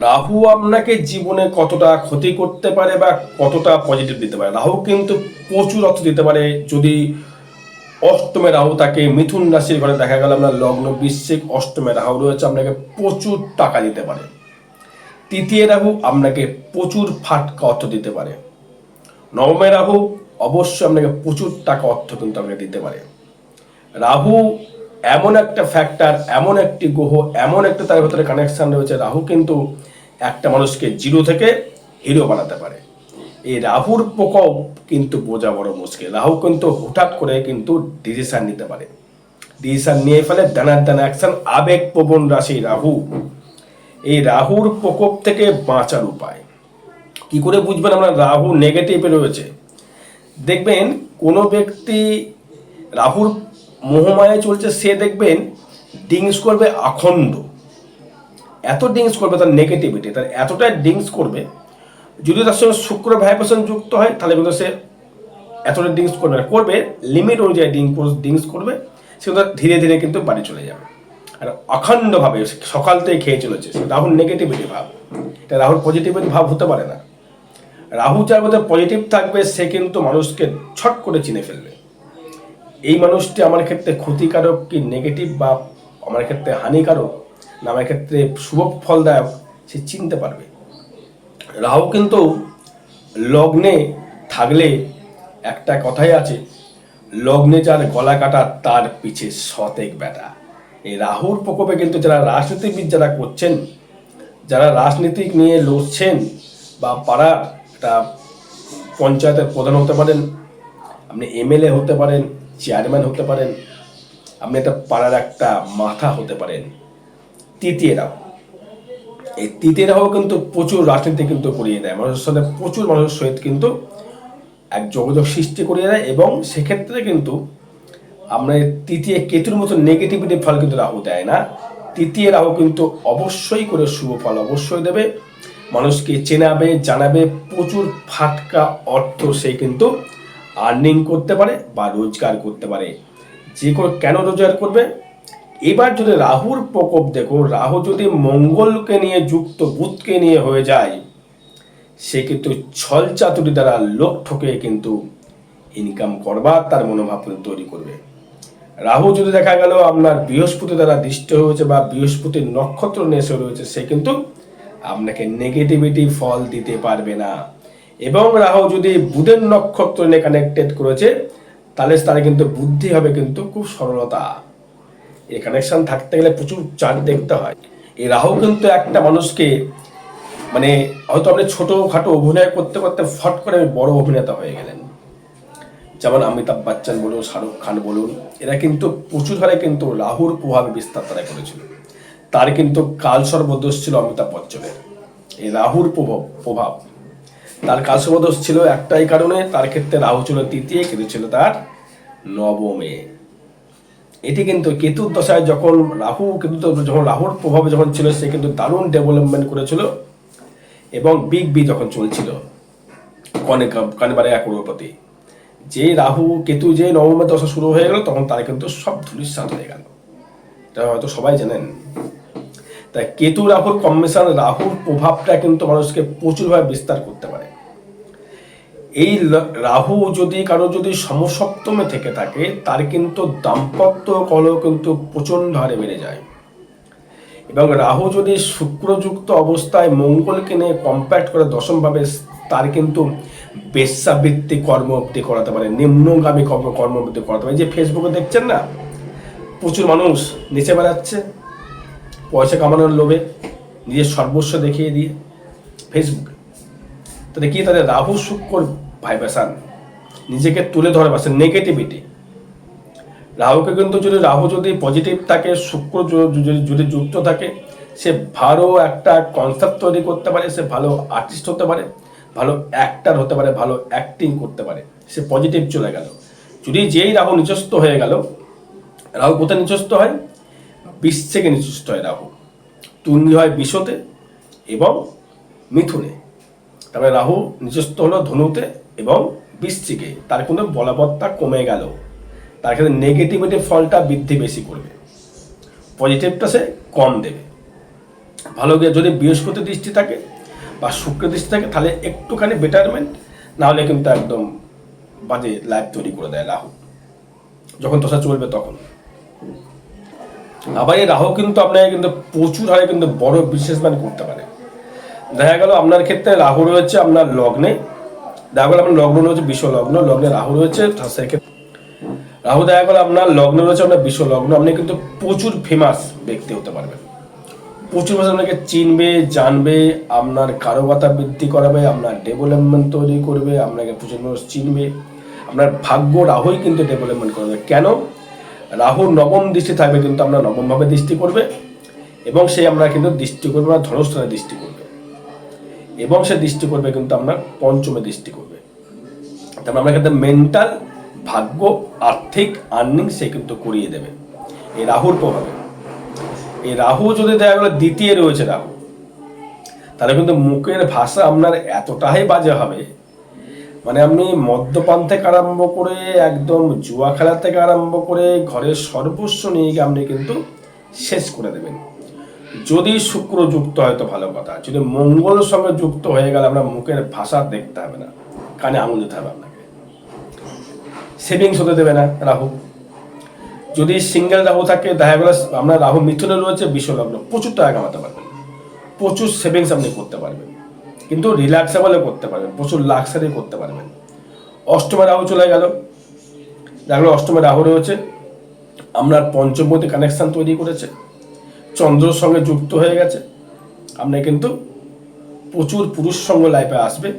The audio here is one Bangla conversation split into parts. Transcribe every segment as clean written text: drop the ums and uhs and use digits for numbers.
রাহু আপনাকে জীবনে কতটা ক্ষতি করতে পারে বা কতটা পজিটিভ দিতে পারে। রাহু কিন্তু প্রচুর অর্থ দিতে পারে যদি অষ্টমে রাহু তাকে মিথুন রাশির ঘরে দেখা গেল আপনার লগ্ন বৃশ্চিক, অষ্টমে রাহু রয়েছে, আপনাকে প্রচুর টাকা দিতে পারে। তৃতীয় রাহু আপনাকে প্রচুর ফাটকা অর্থ দিতে পারে। নবমে রাহু অবশ্যই আপনাকে প্রচুর টাকা অর্থ কিন্তু আপনাকে দিতে পারে। রাহু এমন একটা ফ্যাক্টর, এমন একটি গ্রহ, এমন একটা তার ভেতরে কানেকশন রয়েছে। রাহু কিন্তু একটা মানুষকে জিরো থেকে হিরো বানাতে পারে। এই রাহুর প্রকোপ কিন্তু বোঝা বড় মুশকিল। রাহু কিন্তু হঠাৎ করে কিন্তু ডিসিশন নিতে পারে, ডিসিশন নিয়ে ফেলে দানার দানা অ্যাকশন। আবেগপ্রবণ রাশি রাহু। এই রাহুর প্রকোপ থেকে বাঁচার উপায় কি করে বুঝবেন আমরা রাহু নেগেটিভে রয়েছে? দেখবেন কোনো ব্যক্তি রাহুর মোহমায় চলছে, সে দেখবেন ডিংস করবে আখণ্ড, এত ডিংস করবে, তার নেগেটিভিটি তার এতটাই ডিংস করবে। যদি তার সঙ্গে শুক্র ভাইব্রেশন যুক্ত হয় তাহলে কিন্তু সে এতটা ডিংস করবে না, করবে লিমিট অনুযায়ী ডিংস করবে, সে ধীরে ধীরে কিন্তু বাড়ি চলে যাবে। আর অখণ্ডভাবে সকাল থেকে খেয়ে চলেছে, সে রাহুর নেগেটিভিটি ভাব, এটা রাহুর পজিটিভিটি ভাব হতে পারে না। রাহু যার মধ্যে পজিটিভ থাকবে সে কিন্তু মানুষকে ছট করে চিনে ফেলবে। এই মানুষটি আমার ক্ষেত্রে ক্ষতিকারক কি নেগেটিভ, বা আমার ক্ষেত্রে হানিকারক না আমার ক্ষেত্রে শুভ ফলদায়ক, সে চিনতে পারবে। রাহু কিন্তু লগ্নে থাকলে একটা কথাই আছে, লগ্নে যার গলা কাটা তার পিছে শতেক ব্যাটা। এই রাহুর প্রকোপে কিন্তু যারা রাজনীতিবিদ যারা করছেন, যারা রাজনীতি নিয়ে লড়ছেন, বা পাড়ার একটা পঞ্চায়েতের প্রধান হতে পারেন, আপনি এমএলএ হতে পারেন, চেয়ারম্যান হতে পারেন, আপনি একটা পাড়ার একটা মাথা হতে পারেন। তৃতীয় রাহু, এই তৃতীয় রাহু কিন্তু প্রচুর রাজনীতি কিন্তু করিয়ে দেয়, মানুষের সাথে প্রচুর মানুষের সহিত কিন্তু এক যোগাযোগ সৃষ্টি করিয়ে দেয়, এবং সেক্ষেত্রে কিন্তু আমরা তৃতীয় কেতুর মতো নেগেটিভিটি ফল কিন্তু রাহু দেয় না। তৃতীয় রাহু কিন্তু অবশ্যই করে শুভ ফল অবশ্যই দেবে, মানুষকে চেনাবে, জানাবে, প্রচুর ফাটকা অর্থ সে কিন্তু আর্নিং করতে পারে বা রোজগার করতে পারে। যে কোনো কেন রোজগার করবে? এবার যদি রাহুর প্রকোপ দেখো, রাহু যদি মঙ্গলকে নিয়ে যুক্ত, বুধকে নিয়ে হয়ে যায়, সে কিন্তু ছল চাতুরি দ্বারা লোক ঠকে কিন্তু ইনকাম করবার তার মনোভাব তৈরি করবে। রাহু যদি দেখা গেল আপনার বৃহস্পতি দ্বারা দৃষ্ট হয়েছে বা বৃহস্পতির নক্ষত্র নেশে রয়েছে, সে কিন্তু আপনাকে নেগেটিভিটি ফল দিতে পারবে না। এবং রাহু যদি বুধের নক্ষত্র নিয়ে কানেক্টেড করেছে, তাহলে তার কিন্তু বুদ্ধি হবে কিন্তু খুব সরলতা। এই কানেকশন থাকতে গেলে প্রচুর চার্ট দেখতে হয়। এই রাহু কিন্তু একটা মানুষকে মানে হয়তো আপনি ছোটোখাটো অভিনয় করতে করতে ফট করে বড় অভিনেতা হয়ে গেলেন, যেমন অমিতাভ বচ্চন বলুন, শাহরুখ খান বলুন, এরা কিন্তু প্রচুর হারে কিন্তু রাহুর প্রভাবে বিস্তার তারা করেছিল। তার কিন্তু কালসর্বদোষ ছিল অমিতাভ বচ্চনের, এই রাহুর প্রভাব তার কালসর্বদোষ ছিল একটাই কারণে, তার ক্ষেত্রে রাহু ছিল তৃতীয়, কেতু ছিল তার নবমে। এটি কিন্তু কেতুর দশায় যখন রাহু কেতু যখন রাহুর প্রভাবে যখন ছিল, সে কিন্তু দারুণ ডেভেলপমেন্ট করেছিল। এবং বিগ বি যখন চলছিল কনেবারে এক করোড়পতি, যে রাহু কেতু যে নবমের দশা শুরু হয়ে গেল, তখন তারা কিন্তু সব ধূলিসাৎ হয়ে গেল, এটা হয়তো সবাই জানেন। তাই কেতু রাহুর কম্বিনেশন, রাহুর প্রভাবটা কিন্তু মানুষকে প্রচুরভাবে বিস্তার করতে পারে। এই রাহু যদি কারো যদি সমসপ্তমে থেকে থাকে, তার কিন্তু দাম্পত্য কলহ কিন্তু প্রচণ্ড হারে বেড়ে যায়। এবং রাহু যদি শুক্রযুক্ত অবস্থায় মঙ্গলকে নিয়ে কম্প্যাক্ট করে দশমভাবে, তার কিন্তু বেশ্যাবৃত্তি কর্ম অব্দি করাতে পারে, নিম্নগামী কর্ম অব্দি করাতে পারে। যে ফেসবুকে দেখছেন না, প্রচুর মানুষ নিচে বেড়াচ্ছে পয়সা কামানোর লোভে, নিজের সর্বস্ব দেখিয়ে দিয়ে ফেসবুকে, তাহলে কি তাদের রাহু শুক্র ভাইব্রেশন নিজেকে তুলে ধরে বাসে নেগেটিভিটি। রাহুকে কিন্তু যদি রাহু যদি পজিটিভ থাকে, শুক্র যদি যুক্ত থাকে, সে ভালো একটা কনসেপ্ট তৈরি করতে পারে, সে ভালো আর্টিস্ট হতে পারে, ভালো অ্যাক্টার হতে পারে, ভালো অ্যাক্টিং করতে পারে, সে পজিটিভ চলে গেল। যদি যেই রাহু নিচস্থ হয়ে গেল, রাহু কোথায় নিচস্থ হয়? বৃশ্চিকে নিচস্থ হয় রাহু, তুঙ্গি হয় বিশ্বতে এবং মিথুনে। তারপরে রাহু নিচস্থ হলো ধনুতে এবং বৃশ্চিকে, তার কিন্তু বলবত্তা কমে গেল, তার ক্ষেত্রে নেগেটিভিটি ফলটা বৃদ্ধি বেশি করবে, পজিটিভটা সে কম দেবে। ভালো গিয়ে যদি বৃহস্পতি দৃষ্টি থাকে বা শুক্র দৃষ্টি থাকে তাহলে একটুখানি বেটারমেন্ট, না হলে কিন্তু একদম বাজে লাইফ তৈরি করে দেয় রাহু, যখন দশা চলবে তখন। আবার এই রাহু কিন্তু আপনাকে কিন্তু প্রচুর হারে কিন্তু বড় বিজনেসম্যান করতে পারে। দেখা গেল আপনার ক্ষেত্রে রাহু রয়েছে আপনার লগ্নে, দেখা গেল আপনার লগ্ন রয়েছে বিশ্ব লগ্ন, লগ্নে রাহু রয়েছে, সেক্ষেত্রে রাহু দেখা গেল আপনার লগ্ন রয়েছে আপনার বিশ্ব লগ্ন, আপনি কিন্তু প্রচুর ফেমাস ব্যক্তি হতে পারবেন, প্রচুর মানুষ আপনাকে চিনবে, জানবে, আপনার কারবাতা বৃদ্ধি করাবে, আপনার ডেভেলপমেন্ট তৈরি করবে, আপনাকে প্রচুর মানুষ চিনবে, আপনার ভাগ্য রাহুই কিন্তু ডেভেলপমেন্ট করবে। কেন? রাহুর নবম দৃষ্টি থাকবে, কিন্তু আপনার নবমভাবে দৃষ্টি করবে, এবং সে আমরা কিন্তু দৃষ্টি করবে না ধনুস্থানে দৃষ্টি করবে, এবং সে দৃষ্টি করবে কিন্তু আপনার পঞ্চমে দৃষ্টি করবে। তারপর আমরা কিন্তু মেন্টাল, ভাগ্য, আর্থিক, আর্নিং সে কিন্তু করিয়ে দেবে এই রাহুর প্রভাবে। এই রাহু যদি দেখা গেলো দ্বিতীয় রয়েছে রাহু, তাহলে কিন্তু মুখের ভাষা আপনার এতটাই বাজে হবে, মানে আপনি মদ্যপান থেকে আরম্ভ করে একদম জুয়া খেলা থেকে আরম্ভ করে ঘরের সর্বস্ব নিয়ে গিয়ে আপনি কিন্তু শেষ করে দেবেন। যদি শুক্র যুক্ত হয় তো ভালো কথা, যদি মঙ্গল সঙ্গে যুক্ত হয়ে গেলে আপনার মুখের ভাষা দেখতে হবে না, কানে আঙুল দিতে হবে আপনাকে, সেভিংস হতে দেবে না রাহু। যদি সিঙ্গেল রাহু থাকে, দেখা গেল আপনার রাহু মিথুনে রয়েছে বিশ্বলগ্ন, প্রচুর টাকা কামাতে পারবেন, প্রচুর সেভিংস আপনি করতে পারবেন, কিন্তু রিল্যাক্সেবলে করতে পারবেন, প্রচুর লাক্সারি করতে পারবেন। অষ্টমে রাহু চলে গেল, দেখা গেল অষ্টমে রাহু রয়েছে আপনার পঞ্চমপতি কানেকশন তৈরি করেছে, চন্দ্রর সঙ্গে যুক্ত হয়ে গেছে, আপনি কিন্তু প্রচুর পুরুষ সঙ্গ লাইফে আসবে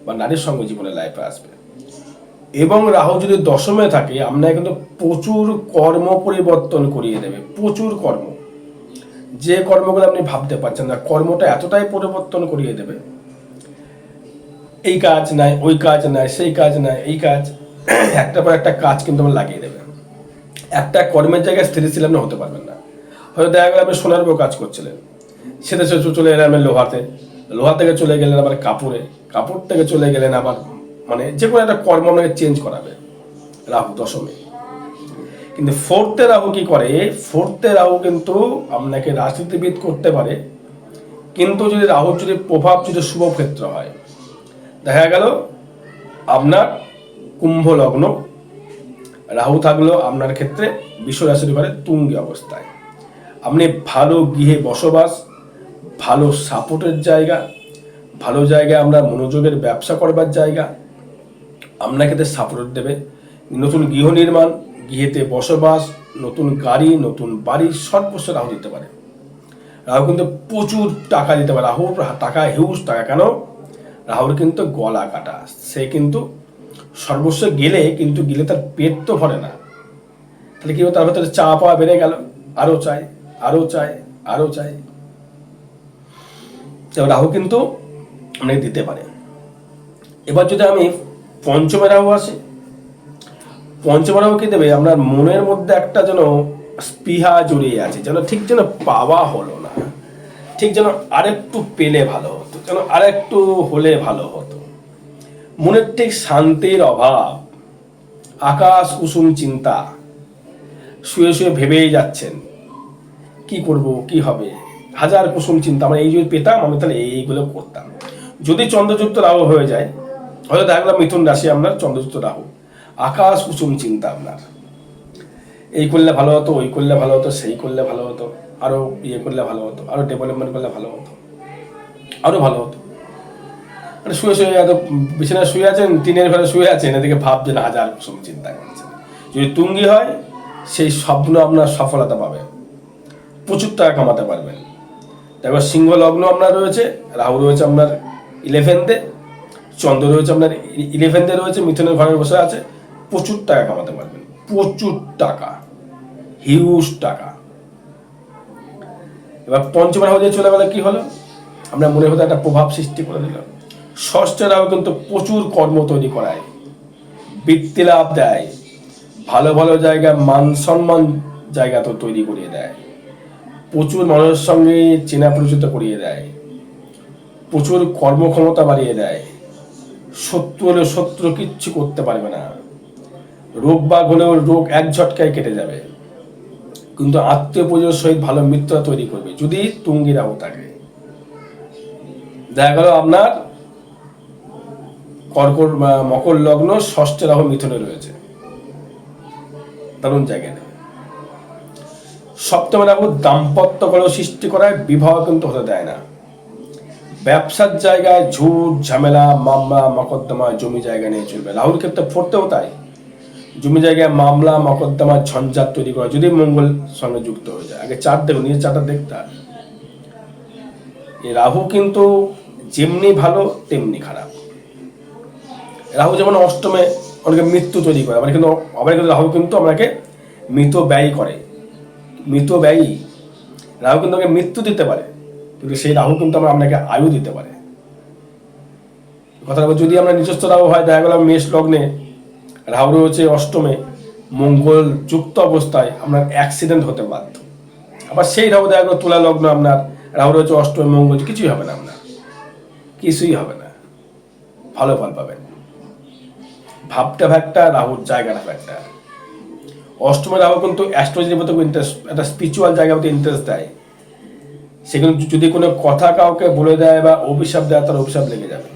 বা নারীর সঙ্গ জীবনে লাইফে আসবে। এবং রাহু যদি দশমে থাকে, আপনাকে কিন্তু প্রচুর কর্ম পরিবর্তন করিয়ে দেবে, প্রচুর কর্ম, যে কর্মগুলো আপনি ভাবতে পারছেন না, কর্মটা এতটাই পরিবর্তন করিয়ে দেবে, এই কাজ নাই, ওই কাজ নাই, সেই কাজ নাই, এই কাজ, একটা পর একটা কাজ কিন্তু আমরা লাগিয়ে দেবে। একটা কর্মের জায়গায় স্থিতিশীল আপনি হতে পারবেন না। হয়তো দেখা গেল আপনি সোনার উপর কাজ করছিলেন, সেটা চলে এলেন আপনি লোহাতে, লোহা থেকে চলে গেলেন আবার কাপড়ে, কাপড় থেকে চলে গেলেন আবার, মানে যে কোনো একটা কর্ম আপনাকে চেঞ্জ করাবে রাহু দশমে। কিন্তু ফোর্থে রাহু কি করে? ফোর্থে রাহু কিন্তু আপনাকে রাজনীতিবিদ করতে পারে, কিন্তু যদি রাহুর যদি প্রভাব যদি শুভ ক্ষেত্র হয়, দেখা গেল আপনার কুম্ভ লগ্ন, রাহু থাকলো আপনার ক্ষেত্রে বিশ্ব রাশির ঘরে তুঙ্গি অবস্থায়, আপনি ভালো গৃহে বসবাস, ভালো সাপোর্টের জায়গা, ভালো জায়গায় আমরা মনোযোগের ব্যবসা করবার জায়গা আপনাকে সাপোর্ট দেবে, নতুন গৃহ নির্মাণ, গৃহেতে বসবাস, নতুন গাড়ি, নতুন বাড়ি, সর্বস্ব রাহু দিতে পারে। রাহু কিন্তু প্রচুর টাকা দিতে পারে, রাহুর টাকা হিউজ টাকা। কেন? রাহুর কিন্তু গলা কাটা, সে কিন্তু সর্বস্ব গেলে কিন্তু গেলে তার পেট তো ভরে না, তাহলে কি তার ভেতরে চা পাওয়া বেড়ে গেল, আরো চাই, আরো চাই, আরো চাই। রাহু কিন্তু অনেক দিতে পারে। এবার যদি আমি পঞ্চমে রাহু আসি, পঞ্চমে রাহু কি দেবে? আপনার মনের মধ্যে একটা যেন স্পৃহা জড়িয়ে আছে, যেন ঠিক যেন পাওয়া হলো না, ঠিক যেন আরেকটু পেলে ভালো হতো, যেন আরেকটু হলে ভালো হতো, মনের ঠিক শান্তির অভাব, আকাশ কুসুম চিন্তা, শুয়ে শুয়ে ভেবেই যাচ্ছেন কি করব, কি হবে, হাজার কুসুম চিন্তা, আমরা এই যদি পেতাম আমি তাহলে এইগুলো করতাম। যদি চন্দ্রযুক্ত রাহু হয়ে যায়, হয়তো দেখা গেল মিথুন রাশি আপনার চন্দ্রযুক্ত রাহু, আকাশ কুসুম চিন্তা, আপনার এই করলে ভালো হতো, ওই করলে ভালো হতো, সেই করলে ভালো হতো, আরো ইয়ে করলে ভালো হতো, আরো ডেভেলপমেন্ট করলে ভালো হতো, আরো ভালো হতো। মানে শুয়ে শুয়ে এত বিছানায় শুয়ে আছেন, টিনের ঘরে শুয়ে আছেন, এদিকে ভাবছেন, হাজার কুসুম চিন্তা করছেন। যদি তুঙ্গি হয়, সেই স্বপ্ন আপনার সফলতা পাবে, প্রচুর টাকা কামাতে পারবেন। তারপর সিংহ লগ্ন আপনার রয়েছে, রাহু রয়েছে আপনার 11th, চন্দ্র রয়েছে আপনার 11th রয়েছে, মিথুনের ঘরে বসে আছে, প্রচুর টাকা কামাতে পারবেন, প্রচুর টাকা, হিউজ টাকা। এবার পঞ্চম রাহু যে চলে গেলে কি হলো? আপনার মনের মধ্যে একটা প্রভাব সৃষ্টি করে দিল। ষষ্ঠ রাহু কিন্তু প্রচুর কর্ম তৈরি করায়, বৃত্তি লাভ দেয়, ভালো ভালো জায়গায় মান সম্মান জায়গা তো তৈরি করিয়ে দেয়, প্রচুর মানুষের সঙ্গে চেনা পরিচিত করিয়ে দেয়, প্রচুর কর্মক্ষমতা বাড়িয়ে দেয়, শত্রু হলে শত্রু কিচ্ছু করতে পারবে না, রোগ বাগ হলেও রোগ এক ঝটকায় কেটে যাবে, কিন্তু আত্মীয় পরিজনের সহিত ভালো মিত্রতা তৈরি করবে যদি তুঙ্গি রাহু থাকে। দেখা গেল আপনার কর্কট মকর লগ্ন, ষষ্ঠে রাহু মিথুনে রয়েছে, দারুণ জায়গায় নেবে। সপ্তমে রাহু দাম্পত্য কলহ সৃষ্টি করায়, বিবাহ কিন্তু হতে দেয় না। ব্যবসার জায়গায় ঝুট ঝামেলা, মামলা মকদ্দমা, জমি জায়গা নিয়ে চলবে। রাহুর ক্ষেত্রে ফোর্থেও তাই, জমি জায়গায় মামলা মকদ্দমা ঝঞ্ঝাট তৈরি করা, যদি মঙ্গল সঙ্গে যুক্ত হয়ে যায়। আগে চার দেখুন, নিজের চারটা দেখতে হবে। এই রাহু কিন্তু যেমনি ভালো তেমনি খারাপ। রাহু যেমন অষ্টমে অনেকে মৃত্যু তৈরি করে, আবার কিন্তু রাহু কিন্তু আমাকে মৃত ব্যয় করে, মৃত ব্যয়ী। রাহু কিন্তু আমাকে মৃত্যু দিতে পারে, কিন্তু সেই রাহু কিন্তু আপনাকে আয়ু দিতে পারে। কথা যদি আমরা নিজস্ব রাহু হয়, দেখা গেল মেষ লগ্নে রাহু রয়েছে অষ্টমে, মঙ্গল যুক্ত অবস্থায়, আপনার অ্যাক্সিডেন্ট হতে বাধ্য। আবার সেই রাহু দেখা গেল তুলা লগ্ন, আপনার রাহু রয়েছে অষ্টমে, মঙ্গল, কিছুই হবে না, আপনার কিছুই হবে না, ভালো ফল পাবেন। ভাবটা ভ্যাকটা, রাহুর জায়গাটা ভ্যাকটা। অষ্টমে রাহু কিন্তু অ্যাস্ট্রোলজির প্রতি ইন্টারেস্ট, একটা স্পিরিচুয়াল জায়গার প্রতি ইন্টারেস্ট দেয়। সেখানে যদি কোনো কথা কাউকে বলে দেয় বা অভিশাপ দেয়, তার অভিশাপ লেগে যাবে।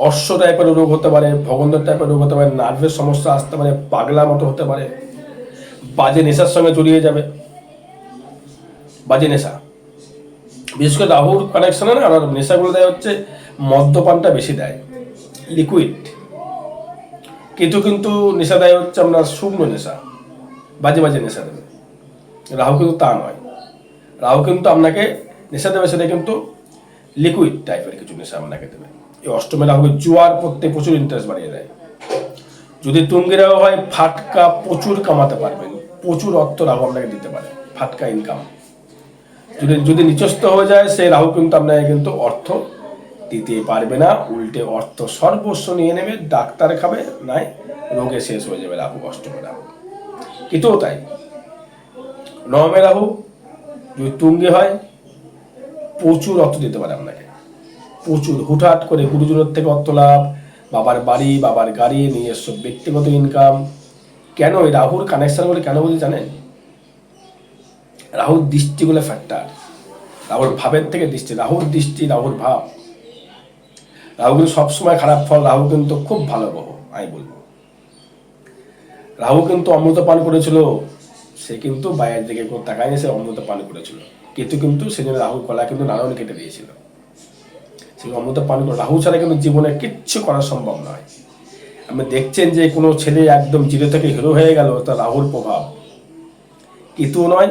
অশ্ব টাইপের রোগ হতে পারে, ভগন্দর টাইপের রোগ হতে পারে, নার্ভের সমস্যা আসতে পারে, পাগলা মতো হতে পারে, বাজে নেশার সঙ্গে জড়িয়ে যাবে। বাজে নেশা, বিশেষ করে রাহুর কানেকশনে না, আর নেশাগুলো দেয় হচ্ছে মদ্যপানটা বেশি দেয়, লিকুইড। কিন্তু নেশা দেয় হচ্ছে আপনার শুকনো নেশা, বাজে বাজে নেশা দেবে। রাহু কিন্তু তা নয়, রাহু কিন্তু আপনাকে নেশা দেবে, সেটা কিন্তু লিকুইড টাইপের কিছু নেশা আপনাকে দেবে। এই অষ্টমে রাহুকে জুয়ার পড়তে প্রচুর ইন্টারেস্ট বাড়িয়ে দেয়। যদি তুঙ্গি রাহু হয়, ফাটকা প্রচুর কামাতে পারবেন, প্রচুর অর্থ রাহু আপনাকে দিতে পারে, ফাটকা ইনকাম। যদি নিচস্থ হয়ে যায়, সেই রাহু কিন্তু আপনাকে কিন্তু অর্থ দিতে পারবে না, উল্টে অর্থ সর্বস্ব নিয়ে নেবে, ডাক্তার খাবে, নাই রোগে শেষ হয়ে যাবে রাহু, অষ্টমে রাহু। কিন্তু তাই নবমে রাহু যদি তুঙ্গে হয়, প্রচুর অর্থ দিতে পারে আপনাকে, প্রচুর। হুটহাট করে গুরুজনের থেকে অর্থ লাভ, বাবার বাড়ি, বাবার গাড়ি, নিজস্ব ব্যক্তিগত ইনকাম। কেন এই রাহুর কানেকশনগুলো কেন বলি জানেন? রাহুর দৃষ্টিগুলো ফ্যাক্টর, রাহুর ভাবের থেকে দৃষ্টি, রাহুর দৃষ্টি, রাহুর ভাব। রাহু কিন্তু সবসময় খারাপ ফল, রাহু কিন্তু খুব ভালো গ্রহ, আমি বলবো। রাহু কিন্তু অমৃত পান করেছিল, সে কিন্তু বাইরের দিকে কোনো তাকায়নি, সে অমৃত পান করেছিল। কিন্তু সেজন্য রাহুর গলা কিন্তু নারায়ণ কেটে দিয়েছিল। সে অমৃত পান করে, রাহু ছাড়া কিন্তু জীবনে কিচ্ছু করা সম্ভব নয়। আপনি দেখছেন যে কোনো ছেলে একদম জিরো থেকে হিরো হয়ে গেল, তার রাহুর প্রভাব। কেতুও নয়,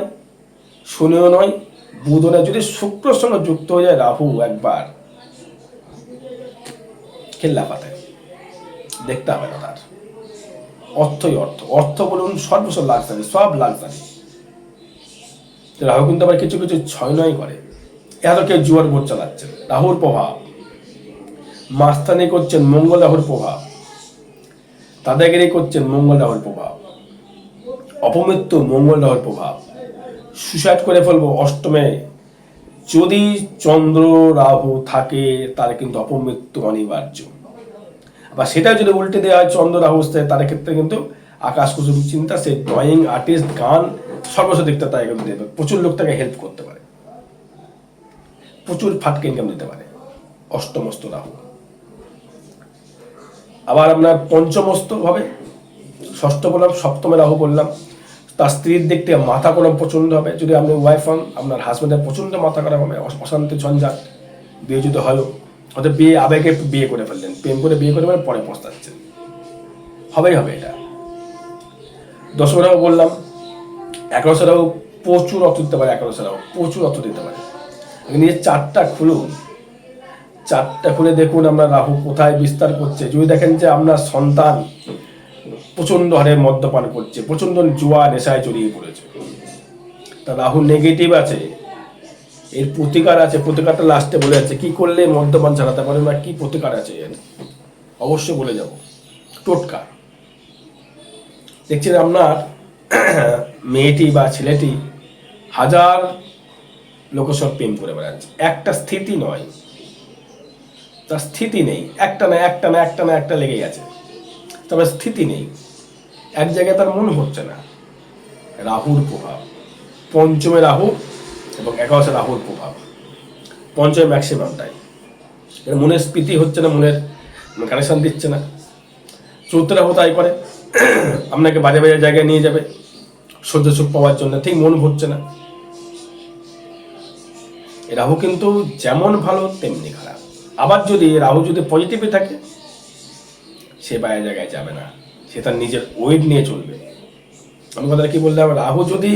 শনিও নয়, বুধও নয়, যদি শুক্রর সঙ্গে যুক্ত হয়ে যায় রাহু একবার, খেল্লা পাতায় দেখতে হবে না তার। অর্থই অর্থ, অর্থ বলুন সর্বস্ব লাক্সারি, সব লাক্সারি। রাহু কিন্তু আবার কিছু কিছু ছয় নয় করে। এত কেউ জুয়ার বোর্ড চালাচ্ছেন, রাহুর প্রভাব। মাস্তানি করছেন, মঙ্গল রাহুর প্রভাব। দাদাগিরি করছেন, মঙ্গল রাহুর প্রভাব। অপমৃত্যু, মঙ্গল রাহুর প্রভাব। সুসাইড করে ফেলবো, অষ্টমে যদি চন্দ্র রাহু থাকে, তার কিন্তু অপমৃত্যু অনিবার্য। বা সেটা যদি উল্টে দেওয়া হয় চন্দ্র রাহু, তার ক্ষেত্রে কিন্তু আকাশ কুসুম চিন্তা, সে ড্রয়িং আর্টিস্ট, গান, সর্বস্ব দিকটা তাই কিন্তু দেবে। প্রচুর লোক তাকে হেল্প করতে পারে, প্রচুর ফাটকে ইনকাম দিতে পারে অষ্টমস্ত রাহু। আবার আপনার পঞ্চমস্ত ভাবে, ষষ্ঠ বললাম, সপ্তমে রাহু বললাম, তার স্ত্রীর দিক থেকে মাথা গরম প্রচণ্ড হবে। যদি আপনি ওয়াইফ হন, আপনার হাজব্যান্ডের প্রচণ্ড মাথা গরম হবে, অশান্তি ঝঞ্ঝাট। বিয়ে যদি হয়, হয়তো বিয়ে আবেগে বিয়ে করে ফেললেন, প্রেম করে বিয়ে করে পরে পস্তাচ্ছেন, হবেই হবে এটা। দশমে রাহু বললাম, একাদশে রাহু প্রচুর অর্থ দিতে পারে, একাদশে রাহু প্রচুর অর্থ দিতে পারে। নিজের চারটা খুলুন, চারটা খুলে দেখুন আমরা রাহু কোথায় বিস্তার করছে। যদি দেখেন যে আপনার সন্তান প্রচণ্ড হারে মদ্যপান করছে, প্রচণ্ড জুয়া নেশায় জড়িয়ে পড়েছে, তা রাহু নেগেটিভ আছে, এর প্রতিকার আছে। প্রতিকারটা লাস্টে বলে যাচ্ছে, কি করলে মদ্যপান ছাড়াতে পারে বা কি প্রতিকার আছে, অবশ্যই বলে যাব। টোটকা দেখছেন আপনার মেয়েটি বা ছেলেটি হাজার লোকের সব প্রেম করে বেড়াচ্ছে, একটা স্থিতি নয়, তার স্থিতি নেই, একটা লেগেই আছে, তবে স্থিতি নেই, এক জায়গায় তার মন হচ্ছে না। রাহুর প্রভাব, পঞ্চমে রাহু এবং একাদশে রাহুর প্রভাব। পঞ্চমে ম্যাক্সিমামটাই। এর মনের স্ফীতি হচ্ছে না, মনের কানেকশন দিচ্ছে না। চতুর্থ রাহু তাই করে, আপনাকে বাজে বাজে জায়গায় নিয়ে যাবে সহ্য সুখ পাওয়ার জন্য, ঠিক মন ভরছে না। রাহু কিন্তু যেমন ভালো তেমনি খারাপ। আবার যদি রাহু যদি পজিটিভে থাকে, সে বাইরে জায়গায় যাবে না, সে তার নিজের ওয়েট নিয়ে চলবে। আমি কথাটা কি বললাম, রাহু যদি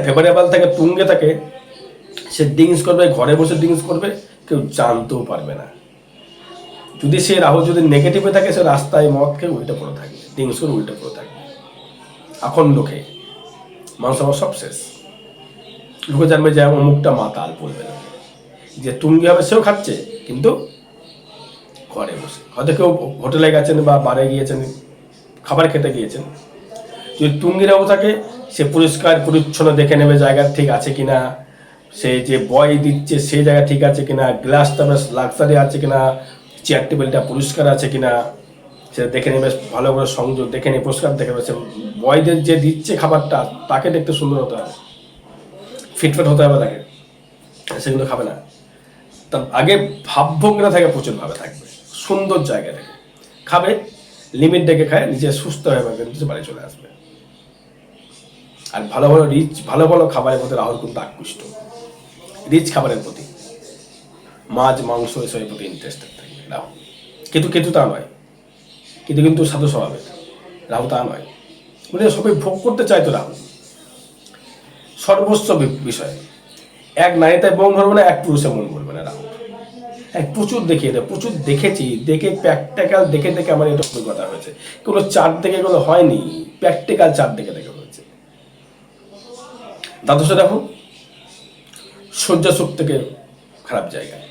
ফেভারেবল থাকে, তুঙ্গে থাকে, সে ড্রিঙ্কস করবে, ঘরে বসে ড্রিঙ্কস করবে, কেউ জানতেও পারবে না। যদি সে রাহু যদি নেগেটিভে থাকে, সে রাস্তায় মদ খেয়ে উল্টে পড়ে থাকবে, ড্রিঙ্কস করে উল্টে পড়ে থাকবে, আখন্ড খেয়ে, মানুষ আমার সব শেষ। লোকে জানবে যে অমুকটা মাতাল, বলবে না যে তুঙ্গি হবে, সেও খাচ্ছে কিন্তু ঘরে বসে। হয়তো কেউ হোটেলে গেছেন বা বারে গিয়েছেন, খাবার খেতে গিয়েছেন, যদি তুঙ্গি রাহু থাকে, সে পরিষ্কার পরিচ্ছন্ন দেখে নেবে জায়গা ঠিক আছে কিনা, সে যে বয় দিচ্ছে সেই জায়গা ঠিক আছে কিনা, গ্লাসটা বেশ লাক্সারি আছে কিনা, চেয়ার টেবিলটা পরিষ্কার আছে কিনা, সেটা দেখে নেবে, ভালো করে সংযোগ দেখে নিয়ে পরিষ্কার দেখে নেবে। সে বয়দের যে দিচ্ছে খাবারটা, তাকে দেখতে সুন্দর হতে হবে, ফিটফিট হতে হবে তাকে, সেগুলো খাবে না। তার আগে ভাবভঙ্গিটা থাকে, প্রচুর ভাবে থাকবে, সুন্দর জায়গা থেকে খাবে, লিমিট দেখে খায়, নিজে সুস্থ হয়ে যাবে, নিজে বাড়ি চলে আসবে। আর ভালো ভালো রিচ, ভালো ভালো খাবারের মধ্যে রাহুল কিন্তু আকৃষ্ট, রিচ খাবারের প্রতি, মাছ মাংস এসবের প্রতি ইন্টারেস্টেড থাকে রাহু। কেতু তা নয়, কিন্তু সাধু স্বভাবের, রাহু তা নয়, মানে সবাই ভোগ করতে চায় তো রাহু, সর্বস্ব বিষয়। এক নারীতে মন ভরবে না, এক পুরুষে মন ভরবে না রাহু। প্রচুর দেখিয়ে দেয়, প্রচুর দেখেছি, দেখে প্র্যাকটিক্যাল দেখে দেখে আমার এটা অভিজ্ঞতা হয়েছে। কোনো চার্ট দেখে এগুলো হয়নি, প্র্যাকটিক্যাল চার্ট দেখে দেখে হয়েছে। দ্বাদশ রাহু শয্যা সুখ থেকে খারাপ জায়গায়,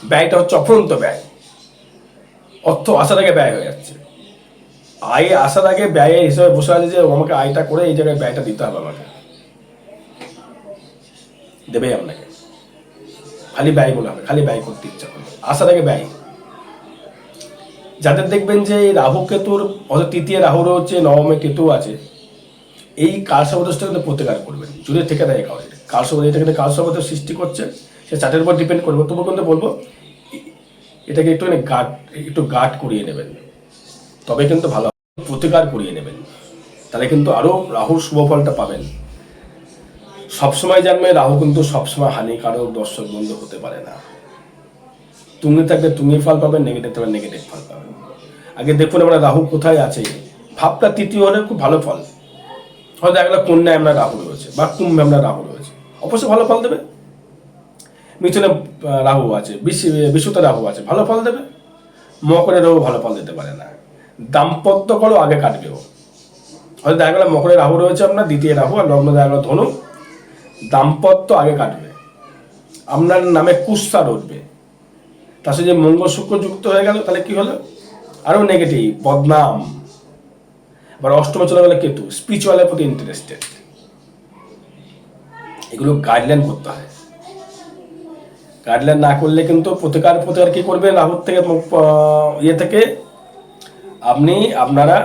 ব্যয়টা হচ্ছে অফুরন্ত ব্যয়, অর্থ আসার আগে ব্যয় হয়ে যাচ্ছে, আয় আসার আগে ব্যয়ের হিসাবে বসে আছে যে আমাকে আয়টা করে এই জায়গায় ব্যয়টা দিতে হবে, আমাকে দেবেই আপনাকে, খালি ব্যয় মনে হবে, খালি ব্যয় করতে ইচ্ছা করবে, আসার আগে ব্যয়। যাদের দেখবেন যে এই রাহু কেতুর, অর্থাৎ তৃতীয় রাহু রয়েছে, নবমে কেতু আছে, এই কালসর্পদোষটা কিন্তু প্রতিকার করবেন, জুড়ে থেকে দেয় কাউকে কালসর্প, এটা কিন্তু কালসর্পদোষ সৃষ্টি করছে, সে চার্টের উপর ডিপেন্ড করবে। তবু কিন্তু বলবো এটাকে একটু গার্ড করিয়ে নেবেন, তবে কিন্তু ভালো, প্রতিকার করিয়ে নেবেন, তাহলে কিন্তু আরো রাহুর শুভ ফলটা পাবেন। সবসময় জানবে রাহু কিন্তু সবসময় হানিকারক, দর্শক বন্ধু হতে পারে না। তুমি থাকলে তুমি ফল পাবেন, নেগেটিভ থাকলে নেগেটিভ ফল পাবেন। আগে দেখুন আমরা রাহু কোথায় আছে, ভাবটা তৃতীয় হলে খুব ভালো ফল। হয়তো একটা কন্যায় আমরা রাহু রয়েছে বা কুম্ভে আমরা রাহু রয়েছে, অবশ্যই ভালো ফল দেবে। মিথুনে রাহু আছে, বিশুতে রাহু আছে, ভালো ফল দেবে। মকরে রাহু ভালো ফল দিতে পারে না, দাম্পত্য করো আগে কাটবেও। হয়তো দেখা গেলো মকরে রাহু রয়েছে আপনার, দ্বিতীয় রাহু, আর লগ্ন দেখা গেলো ধনু, দাম্পত্য আগে কাটবে, আপনার নামে কুৎসা উঠবে। তার সাথে যে মঙ্গল শুক্র যুক্ত হয়ে গেল, তাহলে কি হলো, আরো নেগেটিভ, বদনাম। আবার অষ্টমে চলে গেলে কেতু, স্পিরিচুয়ালের প্রতি ইন্টারেস্টেড। এগুলো গাইডলাইন করতে হয়, গাইডলাইন না করলে কিন্তু প্রতিকার কি করবে, রাহুর থেকে থেকে আপনারা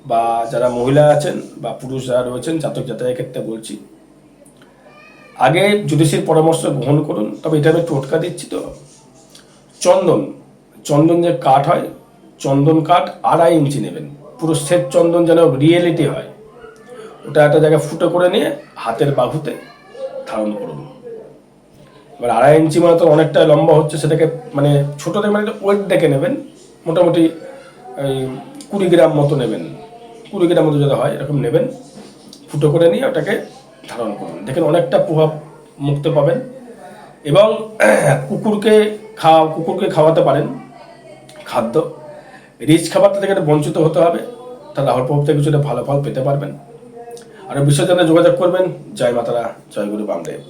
বা যারা মহিলা আছেন বা পুরুষ যারা রয়েছেন, জাতক জাতকের ক্ষেত্রে বলছি, আগে জ্যোতিষীর পরামর্শ গ্রহণ করুন। তবে এটা আমি টোটকা দিচ্ছি তো, চন্দন যে কাঠ হয়, চন্দন কাঠ 2.5 ইঞ্চি নেবেন, পুরো শ্বেত চন্দন যেন রিয়েলিটি হয়, ওটা একটা জায়গায় ফুটো করে নিয়ে হাতের বাহুতে ধারণ করুন। এবার 2.5 ইঞ্চি মানে তো অনেকটা লম্বা হচ্ছে, সেটাকে মানে ছোটোতে মানে ওয়েট দেখে নেবেন, মোটামুটি এই 20 গ্রাম মতো নেবেন, 20 গ্রাম মতো যদি হয় এরকম নেবেন, ফুটো করে নিয়ে ওটাকে ধারণ করুন, দেখেন অনেকটা প্রভাব মুক্ত পাবেন। এবং কুকুরকে খাওয়াতে পারেন খাদ্য, রিচ খাবারটা থেকে বঞ্চিত হতে হবে, তাহলে রাহুর প্রভাব থেকে কিছুটা ভালো ফল পেতে পারবেন। আর বিষয় জানা যোগাযোগ করবেন। জয় মাতারা, জয় গুরু বামদেব।